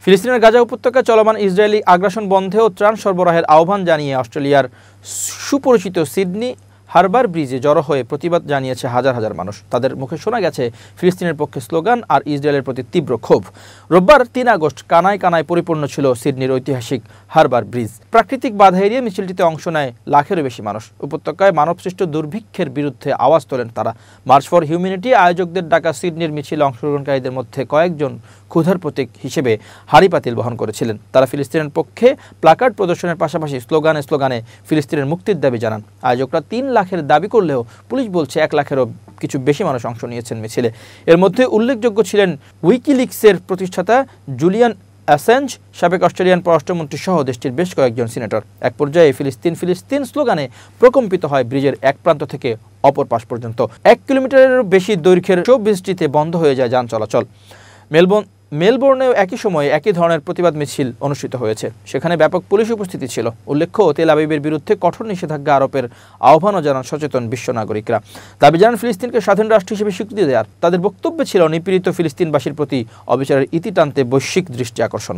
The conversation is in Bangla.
ফিলিস্তিনের গাজা উপত্যকায় চলমান ইসরায়েলি আগ্রাসন বন্ধে ও ত্রাণ সরবরাহের আহ্বান জানিয়ে অস্ট্রেলিয়ার সুপরিচিত সিডনি হারবার ব্রিজে জড়ো হয়ে প্রতিবাদ জানিয়েছে হাজার হাজার মানুষ। তাদের মুখে শোনা গেছে ফিলিস্তিনের পক্ষে স্লোগান আর ইসরায়েলের প্রতি তীব্র ক্ষোভ। রোববার ৩ আগস্ট কানায় কানায় পরিপূর্ণ ছিল সিডনির ঐতিহাসিক হারবার ব্রিজ। প্রাকৃতিক বাধা এড়িয়ে মিছিলটিতে অংশ নেয় লাখেরও বেশি মানুষ। উপত্যকায় মানবসৃষ্ট দুর্ভিক্ষের বিরুদ্ধে আওয়াজ তোলেন তারা। মার্চ ফর হিউম্যানিটি আয়োজকদের ডাকা সিডনির মিছিলে অংশগ্রহণকারীদের মধ্যে কয়েকজন ক্ষুধার প্রতীক হিসেবে হাঁড়ি পাতিল বহন করেছিলেন। তারা ফিলিস্তিনের পক্ষে প্লাকার্ড প্রদর্শনের পাশাপাশি স্লোগানে ফিলিস্তিনের মুক্তির দাবি জানান। আয়োজকরা ৩ লাখের দাবি করলেও পুলিশ বলছে ১ লাখেরও কিছু বেশি মানুষ অংশ নিয়েছেন মিছিলে। এর মধ্যে উল্লেখযোগ্য ছিলেন উইকিলিক্সের প্রতিষ্ঠাতা জুলিয়ান অ্যাসাঞ্জ, সাবেক অস্ট্রেলিয়ান পররাষ্ট্রমন্ত্রী সহ দেশটির বেশ কয়েকজন সিনেটর। এক পর্যায়ে ফিলিস্তিন স্লোগানে প্রকম্পিত হয় ব্রিজের এক প্রান্ত থেকে অপর পাশ পর্যন্ত। ১ কিলোমিটারেরও বেশি দৈর্ঘ্যের ব্রিজটিতে বন্ধ হয়ে যায় যান চলাচল। মেলবোর্নেও একই সময়ে একই ধরনের প্রতিবাদ মিছিল অনুষ্ঠিত হয়েছে। সেখানে ব্যাপক পুলিশ উপস্থিতি ছিল। উল্লেখ্য, তেল আবিবের বিরুদ্ধে কঠোর নিষেধাজ্ঞা আরোপের আহ্বানও জানান সচেতন বিশ্ব নাগরিকরা। দাবি জানান ফিলিস্তিনকে স্বাধীন রাষ্ট্র হিসেবে স্বীকৃতি দেওয়ার। তাদের বক্তব্যে ছিল নিপীড়িত ফিলিস্তিনবাসীর প্রতি অবিচারের ইতি টানতে বৈশ্বিক দৃষ্টি আকর্ষণ।